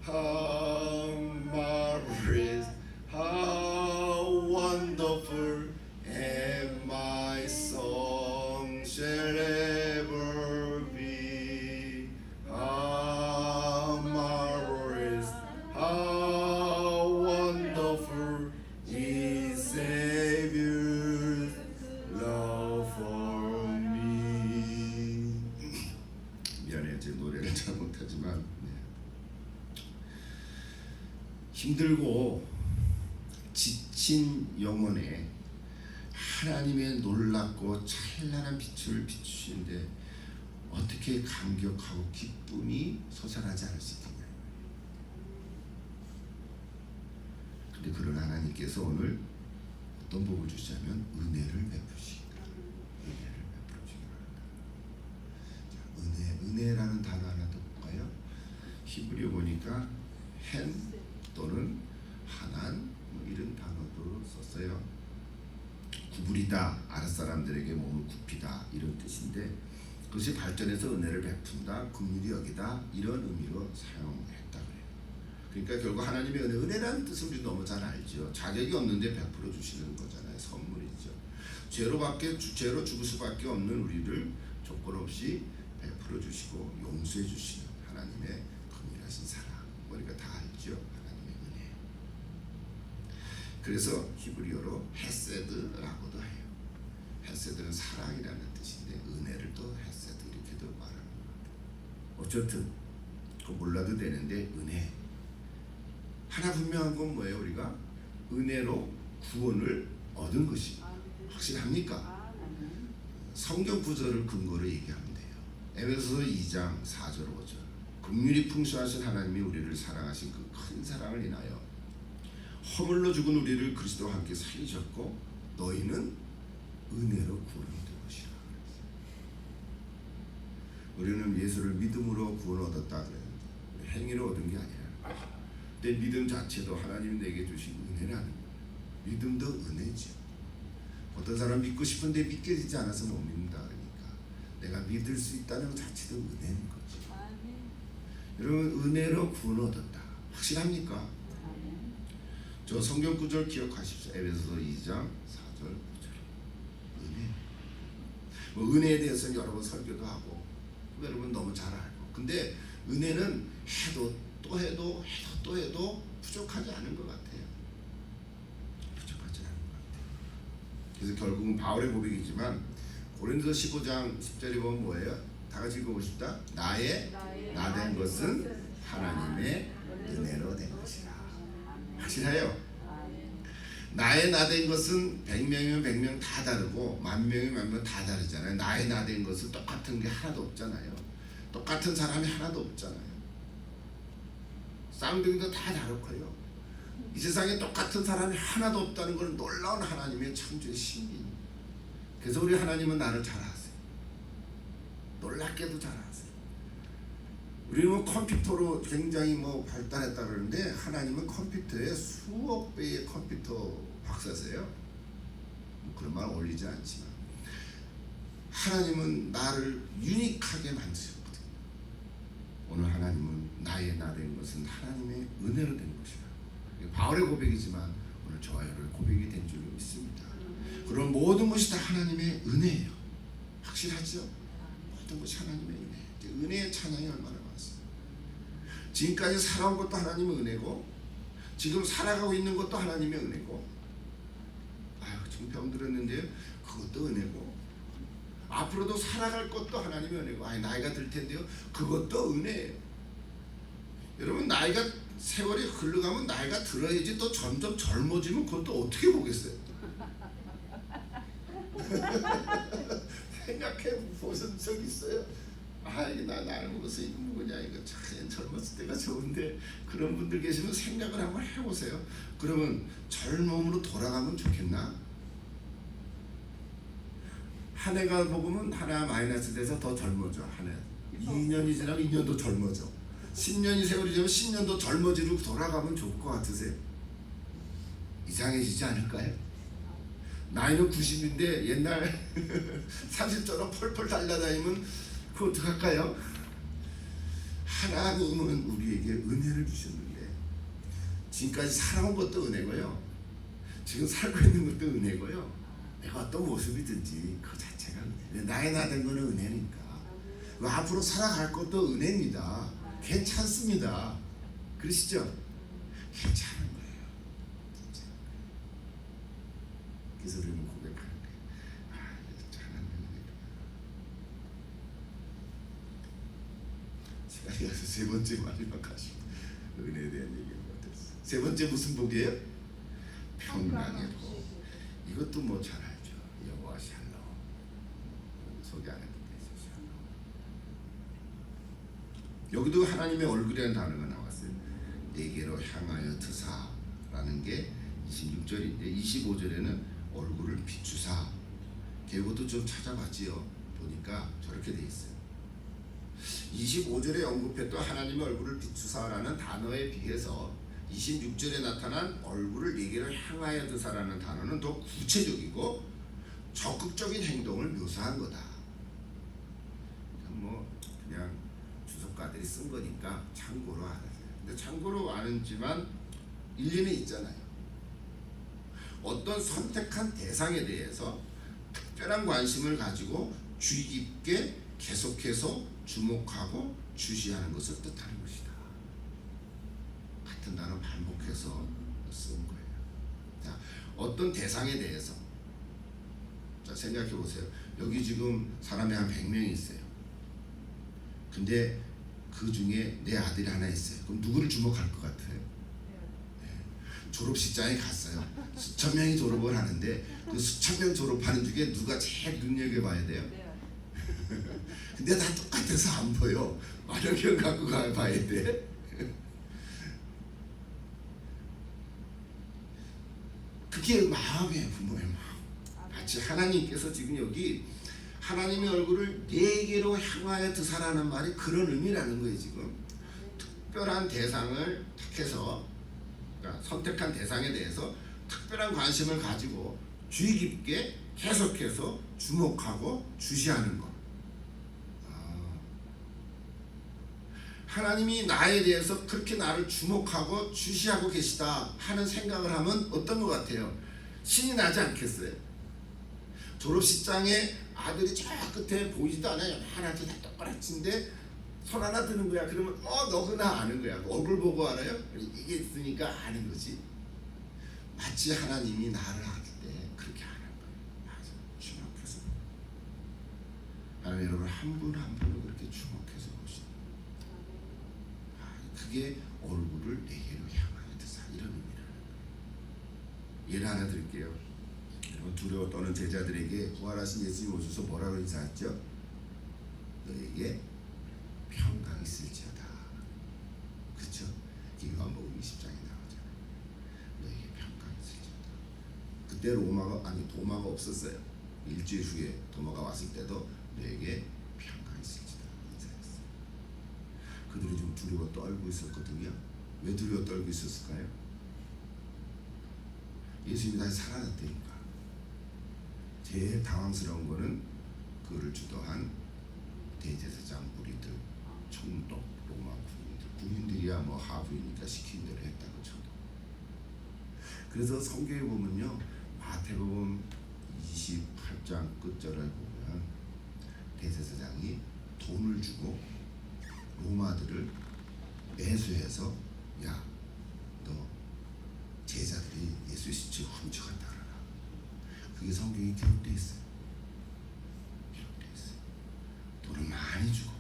How marvelous, how wonderful, and my song shall ever be. How marvelous, how wonderful is Savior's love for me. 미안해요, 제 노래를 잘 못하지만 힘들고 지친 영혼에 하나님의 놀랍고 찬란한 빛을 비추시는데 어떻게 감격하고 기쁨이 솟아나지 않을 수 있겠냐. 근데 그런 하나님께서 오늘 어떤 복을 주시냐면 은혜를 베푸시다. 은혜를 베푸시기 바랍니다. 은혜라는 단어 하나 더 볼까요? 히브리어 보니까 헨 또는 하난 뭐 이런 단어도 썼어요. 구부리다, 아랫사람들에게 몸을 굽히다 이런 뜻인데 그것이 발전해서 은혜를 베푼다, 긍휼히 여기다 이런 의미로 사용했다 그래요. 그러니까 결국 하나님의 은혜라는 뜻은 우리 너무 잘 알죠. 자격이 없는데 베풀어 주시는 거잖아요. 선물이죠. 죄로 죽을 수밖에 없는 우리를 조건 없이 베풀어 주시고 용서해 주시는 하나님의 긍휼하신 사랑. 우리가 다 알죠. 그래서 히브리어로 헤세드라고도 해요. 헤세드는 사랑이라는 뜻인데 은혜를 또 헤세드 이렇게도 말하는 것 같아요. 어쨌든 그거 몰라도 되는데 은혜 하나 분명한 건 뭐예요? 우리가 은혜로 구원을 얻은 것이 확실합니까? 성경 구절을 근거로 얘기하면 돼요. 에베소서 2장 4절 5절 긍휼히 풍성하신 하나님이 우리를 사랑하신 그 큰 사랑을 인하여 허물로 죽은 우리를 그리스도와 함께 살리셨고 너희는 은혜로 구원된 것이라. 우리는 예수를 믿음으로 구원 얻었다 그래요. 행위로 얻은 게 아니라. 근데 믿음 자체도 하나님이 내게 주신 은혜라는 거예요. 믿음도 은혜죠. 어떤 사람 믿고 싶은데 믿게 되지 않아서 못 믿는다 그러니까 내가 믿을 수 있다는 것 자체도 은혜인 거죠. 여러분 은혜로 구원 얻었다. 확실합니까? 저 성경 구절 기억하십시오. 에베소서 2장 4절 9절. 은혜. 뭐 은혜에 대해서는 여러 번 설교도 하고 여러분 너무 잘 알고. 근데 은혜는 해도 또 해도 또 해도 부족하지 않은 것 같아요. 부족하지 않은 것 같아요. 그래서 결국은 바울의 고백이지만 고린도서 15장 10절에 보면 뭐예요? 다 같이 읽어보십시다. 나의 나된 것은 하나님의 은혜로 된 것이라. 확실해요. 나의 나된 것은 100명이면 100명 다 다르고 10,000명이면 10,000명 다 다르잖아요. 나의 나된 것은 똑같은 게 하나도 없잖아요. 똑같은 사람이 하나도 없잖아요. 쌍둥이도 다 다르고요. 이 세상에 똑같은 사람이 하나도 없다는 건 놀라운 하나님의 창조의 신비입니다. 그래서 우리 하나님은 나를 잘 아세요. 놀랍게도 잘 아세요. 우리는 뭐 컴퓨터로 굉장히 뭐 발달했다 그러는데 하나님은 컴퓨터에 수억 배의 컴퓨터 박사세요. 뭐 그런 말 어울리지 않지만 하나님은 나를 유니크하게 만드셨거든요. 오늘 하나님은 나의 나된 것은 하나님의 은혜로 된 것이다. 바울의 고백이지만 오늘 저와 여러분의 고백이 된 줄로 믿습니다. 그런 모든 것이 다 하나님의 은혜예요. 확실하죠? 모든 것이 하나님의 은혜. 은혜의 찬양이 얼마나 많습니다. 지금까지 살아온 것도 하나님의 은혜고 지금 살아가고 있는 것도 하나님의 은혜고 아유 지금 병들었는데요 그것도 은혜고 앞으로도 살아갈 것도 하나님의 은혜고 아니 나이가 들 텐데요 그것도 은혜예요. 여러분 나이가 세월이 흘러가면 나이가 들어야지 또 점점 젊어지면 그것도 어떻게 보겠어요? 생각해 보신 적 있어요? 아 이게 나를 보고서 이거 뭐냐 이거 참 젊었을 때가 좋은데 그런 분들 계시면 생각을 한번 해보세요. 그러면 젊음으로 돌아가면 좋겠나? 한 해가 먹으면 하나 마이너스 돼서 더 젊어져. 한 해 2년이 지나면 2년 더 젊어져. 10년이 세월이 지나면 10년 더 젊어지고 돌아가면 좋을 것 같으세요? 이상해지지 않을까요? 나이는 90인데 옛날 30처럼 펄펄 달려다니면 그거 어떡할까요? 하나님은 우리에게 은혜를 주셨는데 지금까지 살아온 것도 은혜고요. 지금 살고 있는 것도 은혜고요. 내가 어떤 모습이든지 그 자체가 은혜. 나의 나된 거는 은혜니까. 앞으로 살아갈 것도 은혜입니다. 괜찮습니다. 그러시죠? 괜찮은 거예요. 괜찮은 거예요. 그래서 우리는 고백하는 거예요. 아, 하나님의 은혜구나. 시간이 가서 세 번째 마지막 가십니다. 은혜에 대한 얘기를 못했어요. 세 번째 무슨 복이에요? 평강의 복. 이것도 뭐 잘 알죠. 여호와 샬롬. 소개 안 해도 되죠. 샬롬. 여기도 하나님의 얼굴이라는 단어가 나왔어요. 내게로 향하여 드사라는 게 26절인데 25절에는 얼굴을 비추사. 이것도 좀 찾아봤지요. 보니까 저렇게 돼 있어요. 25절에 언급했던 하나님의 얼굴을 비추사라는 단어에 비해서 26절에 나타난 얼굴을 내게로 향하여 드사라는 단어는 더 구체적이고 적극적인 행동을 묘사한 거다. 뭐 그냥 주석가들이 쓴 거니까 참고로 알아요. 근데 참고로 아는지만 일리는 있잖아요. 어떤 선택한 대상에 대해서 특별한 관심을 가지고 주의 깊게 계속해서 주목하고 주시하는 것을 뜻하는 것이다. 같은 단어 반복해서 쓴 거예요. 자, 어떤 대상에 대해서 자 생각해 보세요. 여기 지금 사람이 한 100명이 있어요. 근데 그 중에 내 아들이 하나 있어요. 그럼 누구를 주목할 것 같아요? 네. 졸업식장에 갔어요. 수천 명이 졸업을 하는데 그 수천 명 졸업하는 중에 누가 제일 눈여겨봐야 돼요? 근데 다 똑같아서 안 보여. 만원경 갖고 가봐야 돼. 그게 마음이에요. 부모의 마음. 마치 하나님께서 지금 여기 하나님의 얼굴을 내게로 향하여 드사라는 말이 그런 의미라는 거예요. 지금 특별한 대상을 택해서, 그러니까 선택한 대상에 대해서 특별한 관심을 가지고 주의 깊게 계속해서 주목하고 주시하는 것. 하나님이 나에 대해서 그렇게 나를 주목하고 주시하고 계시다 하는 생각을 하면 어떤 것 같아요? 신이 나지 않겠어요? 졸업식장에 아들이 저 끝에 보이지도 않아요. 하나한테 다 똑바라친데 손 하나 드는 거야. 그러면 너구나 아는 거야. 얼굴 보고 알아요? 이게 있으니까 아는 거지. 마치 하나님이 나를 알 때 그렇게 아는 거예요. 맞아. 주목해서. 하나님 여러분 한 분 한 분을 그렇게 주목해서 보시는. 그게 얼굴을 내게로 향하여 드사 이런 의미라는 거예요. 예를 하나 드릴게요. 여러분 두려워 떠는 제자들에게 부활하신 예수님 오셔서 뭐라고 인사했죠? 너에게 평강이 있을지어다. 그렇죠? 요한복음 20장에 나오잖아요. 너에게 평강이 있을지어다. 그때 도마가 없었어요. 일주일 후에 도마가 왔을 때도 너에게 평강이 있을지어다 인사했어요. 그들이 좀 두려워 떨고 있었거든요. 왜 두려워 떨고 있었을까요? 예수님이 다시 살아났다니까. 제일 당황스러운 거는 그를 주도한 대제사장 무리들, 총독, 로마 군인들이야 뭐 하부이니까 시킨 대로 했다고 쳐도. 그래서 성경에 보면요, 마태복음 28장 끝절에 보면 대제사장이 돈을 주고 로마들을 매수해서 야, 너 제자들이 예수의 시체를 훔쳐갔다 그러나. 그게 성경에 기록되어 있어요. 기록되어 있어요. 돈을 많이 주고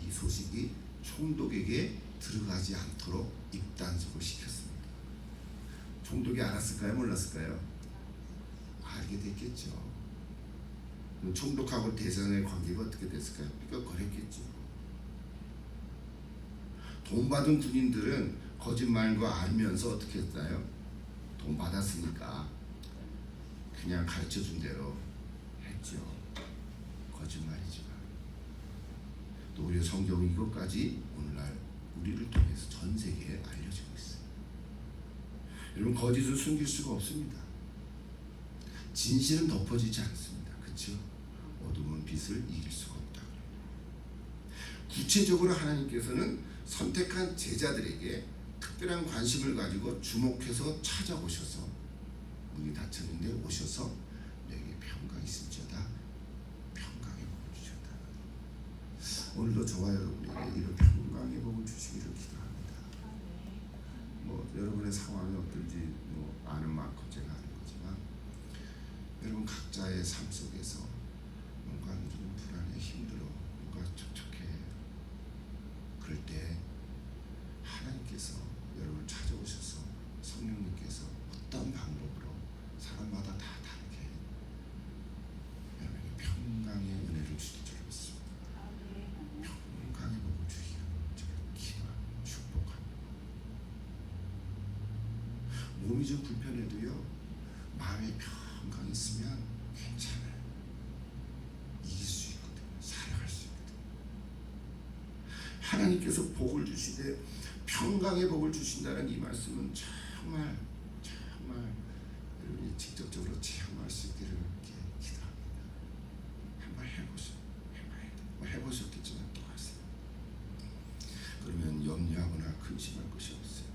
이 소식이 총독에게 들어가지 않도록 입단속을 시켰습니다. 총독이 알았을까요? 몰랐을까요? 알게 됐겠죠. 총독하고 대선의 관계가 어떻게 됐을까요? 삐걱거렸겠죠. 돈 받은 군인들은 거짓말인 거 알면서 어떻게 했어요? 돈 받았으니까 그냥 가르쳐준 대로 했죠. 거짓말이지만 또 우리 성경은 이것까지 오늘날 우리를 통해서 전 세계에 알려지고 있어요. 여러분 거짓을 숨길 수가 없습니다. 진실은 덮어지지 않습니다. 그렇죠? 어둠은 빛을 이길 수가 없다. 구체적으로 하나님께서는 선택한 제자들에게 특별한 관심을 가지고 주목해서 찾아오셔서 문이 닫혔는데 오셔서 내게 평강이 있을지어다 평강의 복을 주셨다. 오늘도 저와 여러분에게 이런 평강의 복을 주시기를 기도합니다. 뭐 여러분의 상황이 어떨지 뭐 아는 만큼 제가 아는 거지만 여러분 각자의 삶 속에서 뭔가 좀 불안해 힘들어 뭔가 촉촉해 그럴 때 하나님께서 여러분을 찾아오셔서 성령님께서 어떤 방법으로 사람마다 다 다르게 여러분에게 평강의 은혜를 주실 줄 믿습니다. 평강의 복을 주시기를 제가 기도하고 축복합니다. 몸이 좀 불편해도요 마음에 평강이 있으면 괜찮아요. 이길 수 있거든요. 살아갈 수 있거든요. 하나님께서 복을 주시되 평강의 복을 주신다는 이 말씀은 정말 여러분이 직접적으로 체험할 수 있기를 기도합니다. 한번 해보세요. 해보셨겠지만 또 하세요. 그러면 염려하거나 근심할 것이 없어요.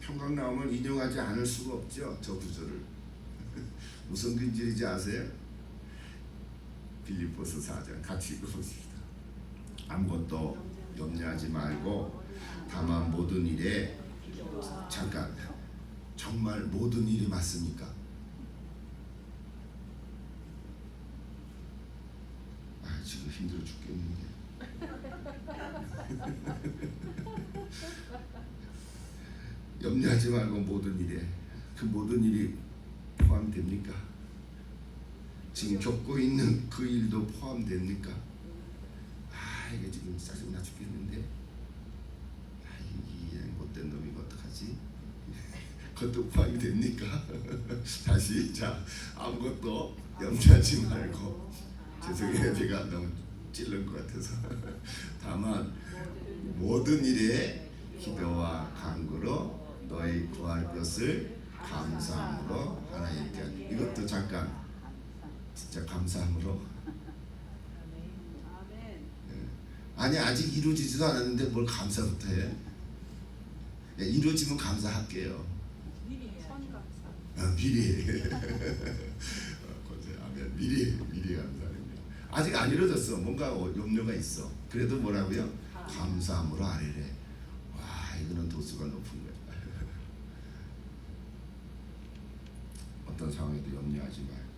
평강 나오면 인용하지 않을 수가 없죠. 저 구절을. 무슨 근절인지 아세요? 빌립보서 4장 같이 읽어보십시다. 아무것도 염려하지 말고 다만 모든 일에 잠깐 정말 모든 일이 맞습니까? 지금 힘들어 죽겠는데 염려하지 말고 모든 일에 그 모든 일이 포함됩니까? 지금 겪고 있는 그 일도 포함됩니까? 이게 지금 짜증나 죽겠는데 이 못된 놈이 어떡하지? 그것도 포함이 됩니까? 다시 자 아무것도 염려하지 말고 죄송해요. 제가 너무 찔른 것 같아서. 다만 모든 일에 기도와 간구로 너희 구할 것을 감사함으로 하나님께. 이것도 잠깐 진짜 감사함으로. 아니 아직 이루어지지도 않았는데 뭘 감사부터 해? 이루어지면 감사할게요. 미리. 아멘. 미리 감사합니다. 아직 안 이루어졌어. 뭔가 염려가 있어. 그래도 뭐라고요? 감사함으로 아뢰래. 와, 이거는 도수가 높은 거야. 어떤 상황에도 염려하지 말고.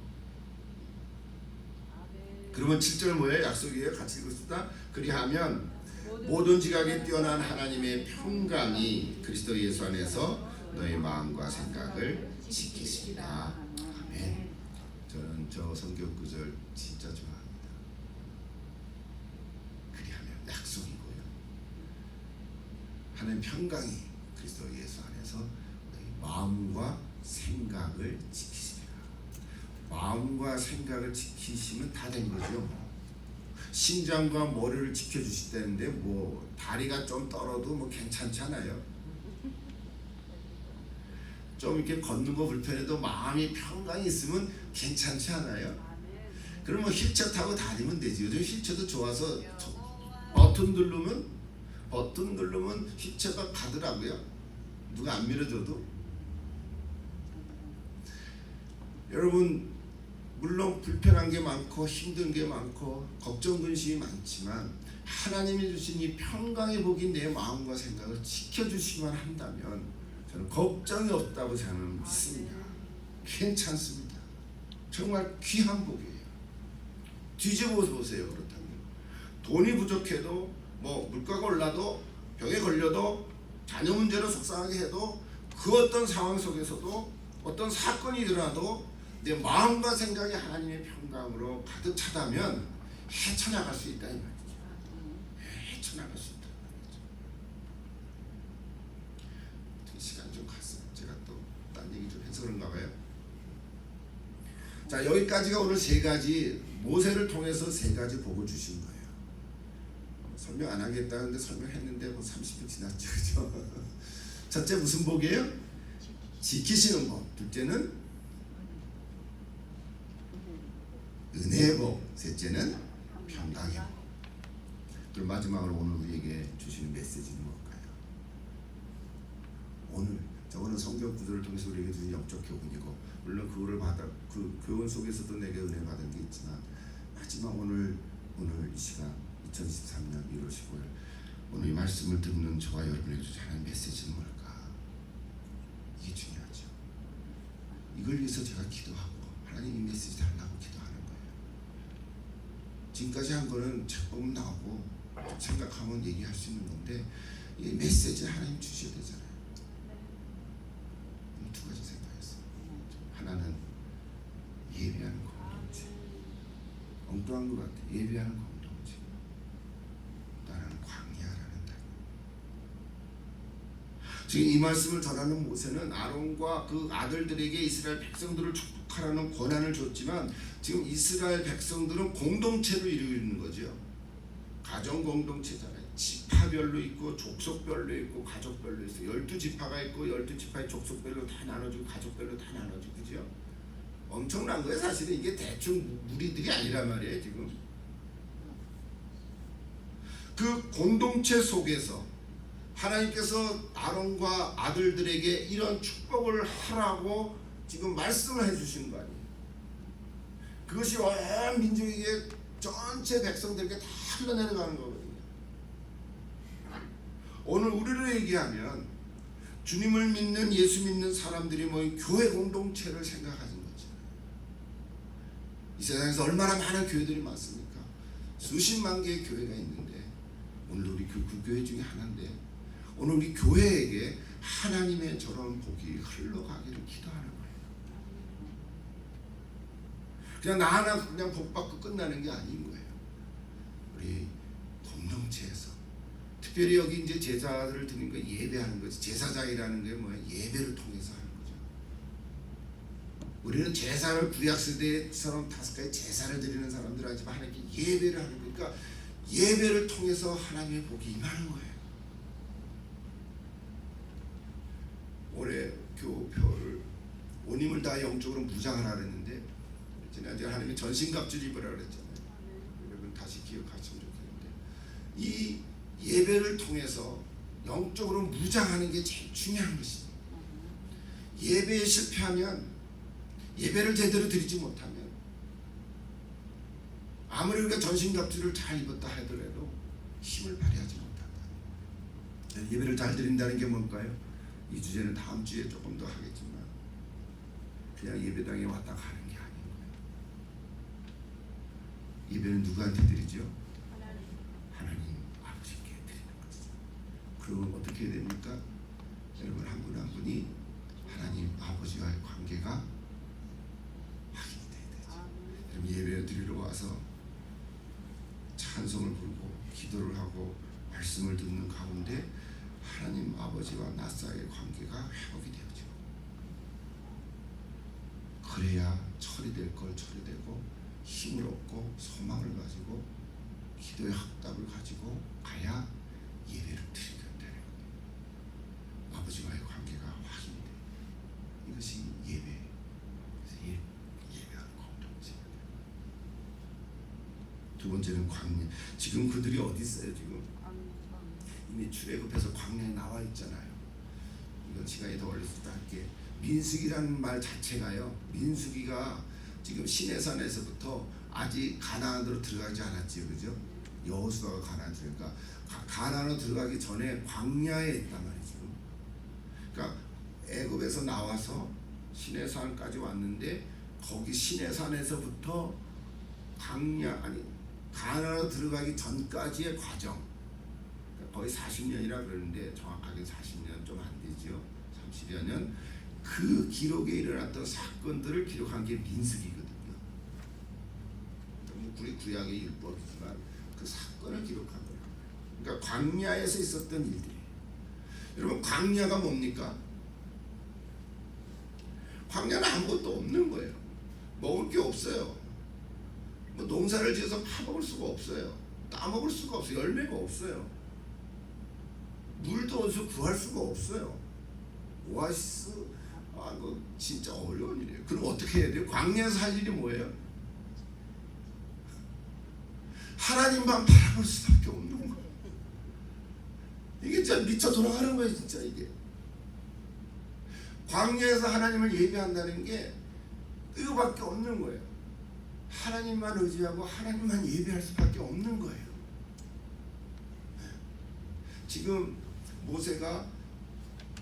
그러면 7절 뭐예요? 약속이에요. 같이 읽읍시다. 그리하면 모든 지각에 뛰어난 하나님의 평강이 그리스도 예수 안에서 너의 마음과 생각을 지키시리라. 아멘. 저는 저 성경 구절 진짜 좋아합니다. 그리하면 약속이고요. 하나님 평강이 그리스도 예수 안에서 너의 마음과 생각을 지키시리라. 마음과 생각을 지키시면 다 된 거죠. 심장과 머리를 지켜주시다는데 뭐 다리가 좀 떨어도 뭐 괜찮잖아요. 좀 이렇게 걷는 거 불편해도 마음이 평강이 있으면 괜찮지 않아요? 그러면 휠체어 타고 다니면 되지. 요즘 휠체어도 좋아서 버튼 누르면 휠체어가 가더라고요. 누가 안 밀어줘도. 여러분 물론 불편한 게 많고 힘든 게 많고 걱정 근심이 많지만 하나님이 주신 이 평강의 복이 내 마음과 생각을 지켜주시기만 한다면 저는 걱정이 없다고 저는 믿습니다. 괜찮습니다. 정말 귀한 복이에요. 뒤집어 보세요. 그렇다면 돈이 부족해도 뭐 물가가 올라도 병에 걸려도 자녀 문제로 속상하게 해도 그 어떤 상황 속에서도 어떤 사건이 일어나도 내 마음과 생각이 하나님의 평강으로 가득 차다면 헤쳐나갈 수 있다 이 말이죠. 헤쳐나갈 수 있다 이 말이죠. 시간 좀 갔어요. 제가 또 딴 얘기 좀 해서 그런가 봐요. 자, 여기까지가 오늘 세 가지, 모세를 통해서 세 가지 복을 주신 거예요. 설명 안 하겠다는데 설명했는데 뭐 30분 지났죠. 그죠? 첫째 무슨 복이에요? 지키시는 복. 둘째는 은혜의 복. 셋째는 평강의 복. 그럼 마지막으로 오늘 우리에게 주시는 메시지는 뭘까요? 오늘 성경 구절을 통해서 우리에게 주신 영적 교훈이고, 물론 그거를 받아 그 교훈 속에서도 내게 은혜 받은 게 있지만, 마지막 오늘 이 시간 2023년 1월 15일 오늘 이 말씀을 듣는 저와 여러분에게 주신 하나님의 메시지는 뭘까? 이게 중요하죠. 이걸 위해서 제가 기도하고 하나님 이 메시지 달라고 기도하는 거예요. 지금까지 한 거는 책 보면 나오고 생각하면 얘기할 수 있는 건데, 이 메시지 하나님 주셔야 되잖아요. 두 가지 생각했어요. 하나는 예배하는 공동체. 엉뚱한 것 같아. 예배하는 공동체. 또 하나는 광야라는 단. 지금 이 말씀을 전하는 모세는 아론과 그 아들들에게 이스라엘 백성들을 축복하라는 권한을 줬지만, 지금 이스라엘 백성들은 공동체로 이루어지는 거죠. 가정 공동체잖아요. 지파별로 있고 족속별로 있고 가족별로 있어요. 12지파가 있고 12지파의 족속별로 다 나눠주고 가족별로 다 나눠주고, 그죠? 엄청난 거예요. 사실은 이게 대충 무리들이 아니란 말이에요. 지금 그 공동체 속에서 하나님께서 아론과 아들들에게 이런 축복을 하라고 지금 말씀을 해주신 거 아니에요. 그것이 온 민족에게, 전체 백성들에게 다 흘러내려가는 거거든요. 오늘 우리를 얘기하면 주님을 믿는, 예수 믿는 사람들이 모인 교회 공동체를 생각하는 거죠. 이 세상에서 얼마나 많은 교회들이 많습니까? 수십만 개의 교회가 있는데, 오늘 우리 그 교회 중에 하나인데, 오늘 우리 교회에게 하나님의 저런 복이 흘러가기를 기도하는 거예요. 그냥 나 하나 그냥 복 받고 끝나는 게 아닌 거예요. 우리 공동체에서, 특별히 여기 이제 제사를 드리는 거 예배하는 거지. 제사장이라는 게 뭐예요? 예배를 통해서 하는 거죠. 우리는 제사를 구약 시대처럼 5가지 제사를 드리는 사람들 하지만 하나님께 예배를 하는 거니까 예배를 통해서 하나님의 복이 임하는 거예요. 올해 교표를 온 힘을 다 영적으로 무장하라 그랬는데 지난주에 하나님이 전신갑주를 입으라 그랬잖아요. 여러분 다시 기억하시면 좋겠는데 이 예배를 통해서 영적으로 무장하는 게 제일 중요한 것입니다. 예배에 실패하면 예배를 제대로 드리지 못하면 아무리 우리가 전신갑주를 잘 입었다 하더라도 힘을 발휘하지 못한다. 예배를 잘 드린다는 게 뭘까요? 이 주제는 다음 주에 조금 더 하겠지만 그냥 예배당에 왔다 가는 게 아닌 거예요. 예배는 누구한테 드리죠? 하나님 아버지께 드리는 것이죠. 그러면 어떻게 해야 됩니까? 여러분 한 분 한 분이 하나님 아버지와의 관계가 확인돼야 되죠. 그럼 예배를 드리러 와서 찬송을 부르고 기도를 하고 말씀을 듣는 가운데 하나님 아버지와 나 사이의 관계가 회복이 되죠. 그래야 처리될 걸 처리되고 힘을 얻고 소망을 가지고 기도의 확답을 가지고 가야 예배를 드리게 된다는 거예요. 아버지와의 관계가 확인돼요. 이것이 예배. 예배하는 공동체입니다. 두 번째는 광야. 지금 그들이 어디 있어요? 지금 이미 출애굽해서 광야에 나와 있잖아요. 이건 시간이 더 걸렸을 때 할게. 민수기라는 말 자체가요. 민수기가 지금 시내산에서부터 아직 가나안으로 들어가지 않았지요, 그죠? 여호수아가 가나안 들어가니까 가나안으로 들어가기 전에 광야에 있단 말이죠. 그러니까 애굽에서 나와서 시내산까지 왔는데 거기 시내산에서부터 가나안으로 들어가기 전까지의 과정. 그러니까 거의 40년이라 그러는데 정확하게 40년 좀 안 되죠. 30여 년. 그 기록에 일어났던 사건들을 기록한 게 민수기거든요. 우리 구약의 율법이지만 그 사건을 기록한 거예요. 그러니까 광야에서 있었던 일들이. 여러분 광야가 뭡니까? 광야는 아무것도 없는 거예요. 먹을 게 없어요. 뭐 농사를 지어서 파먹을 수가 없어요. 따먹을 수가 없어요. 열매가 없어요. 물도 어디서 구할 수가 없어요. 오아시스 그거 진짜 어려운 일이에요. 그럼 어떻게 해야 돼요? 광야에서 할 일이 뭐예요? 하나님만 바라볼 수밖에 없는 거예요. 이게 진짜 미쳐 돌아가는 거예요. 진짜 이게 광야에서 하나님을 예배한다는 게 이거밖에 없는 거예요. 하나님만 의지하고 하나님만 예배할 수밖에 없는 거예요. 지금 모세가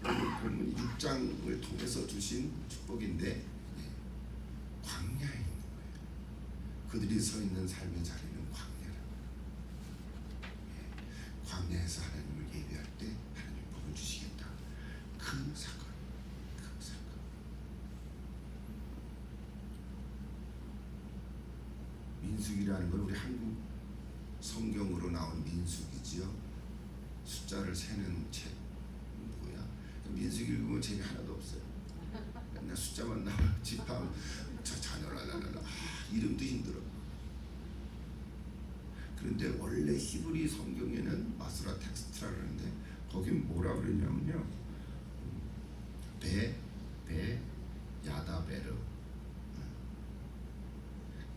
본문 6장을 통해서 주신 축복인데 광야에 있는 거예요. 그들이 서 있는 삶의 자리는 광야라. 광야에서 하나님을 예배할 때 하나님 복을 주시겠다. 그 사건. 민수기라는 건 우리 한국 성경으로 나온 민수기지요. 숫자를 세는 책. 민수기 읽으면 재미 하나도 없어요. 맨날 숫자만 나와. 집합, 자녀라라라. 이름도 힘들어. 그런데 원래 히브리 성경에는 마스라 텍스트라 그러는데 거긴 뭐라 그러냐면요. 야다베르.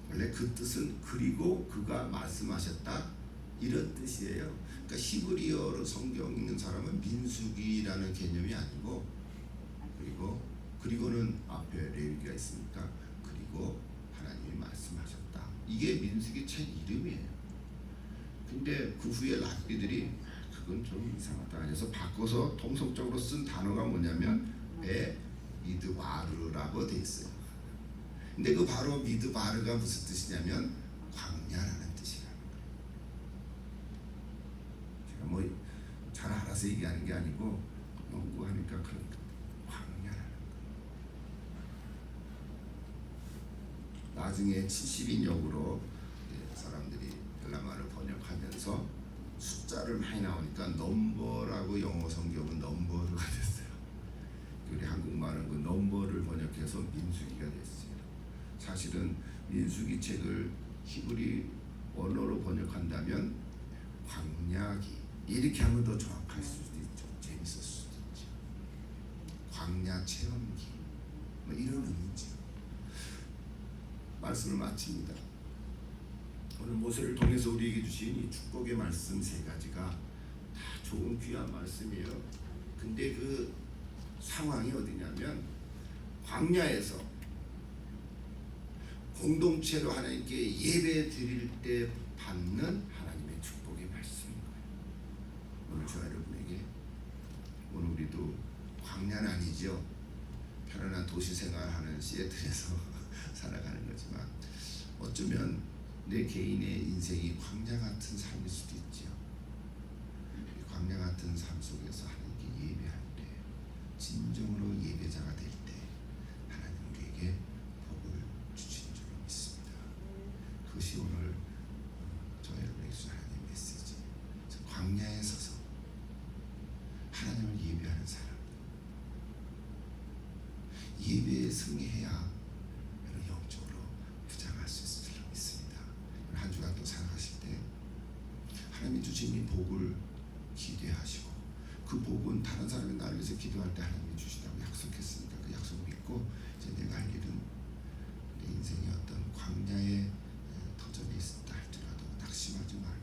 원래 그 뜻은 그리고 그가 말씀하셨다 이런 뜻이에요. 그러니까 히브리어로 성경 읽는 사람은 민수기라는 개념이 아니고 그리고는 앞에 레위기가 있으니까 그리고 하나님이 말씀하셨다. 이게 민수기 책 이름이에요. 근데 그 후에 랍비들이 그건 좀 이상하다 해서 바꿔서 통속적으로 쓴 단어가 뭐냐면 미드바르라고 돼 있어요. 근데 그 바로 미드바르가 무슨 뜻이냐면 광야라는 뜻이라는 거예요. 제가 뭐 잘 알아서 얘기하는 게 아니고 연구하니까 그런 광야라는 거예요. 나중에 70인역으로 사람들이 헬라말을 번역하면서 숫자를 많이 나오니까 넘버라고 영어 성경은 넘버가 됐어요. 우리 한국말은 그 넘버를 번역해서 바뀌어서 민수기가 됐어요. 사실은 민수기 책을 히브리 언어로 번역한다면 광야기 이렇게 하면 더 정확할 수도 있죠. 재밌을 수도 있죠. 광야 체험기 뭐 이런 의미죠. 말씀을 마칩니다. 오늘 모세를 통해서 우리에게 주신 이 축복의 말씀 세 가지가 다 좋은 귀한 말씀이에요. 근데 그 상황이 어디냐면 광야에서 공동체로 하나님께 예배 드릴 때 받는 하나님의 축복의 말씀인 거예요. 오늘 저와 여러분에게 오늘 우리도 광야는 아니죠. 편안한 도시 생활하는 시애틀에서 살아가는 거지만 어쩌면 내 개인의 인생이 광야 같은 삶일 수도 있죠. 광야 같은 삶 속에서 하나님께 예배할 때, 진정으로 예배자가 될 때 하나님 우리에게 복을 주신 줄 믿습니다. 그것이 오늘 저와 여러분에게 주신 하나님의 메시지. 광야에 서서 하나님을 예배하는 사람, 예배에 승리해야 영적으로 부장할 수 있을 줄 믿습니다. 한 주간 또 살아가실 때 하나님이 주신 이 복을 기대하시고 그 복은 다른 사람이 나를 위해서 기도할 때 하나님이 주시다고 약속했으니까 그 약속을 믿고 이제 내가 할 일은 내 인생의 어떤 광야의 터전에 있다 할지라도 낙심하지 말고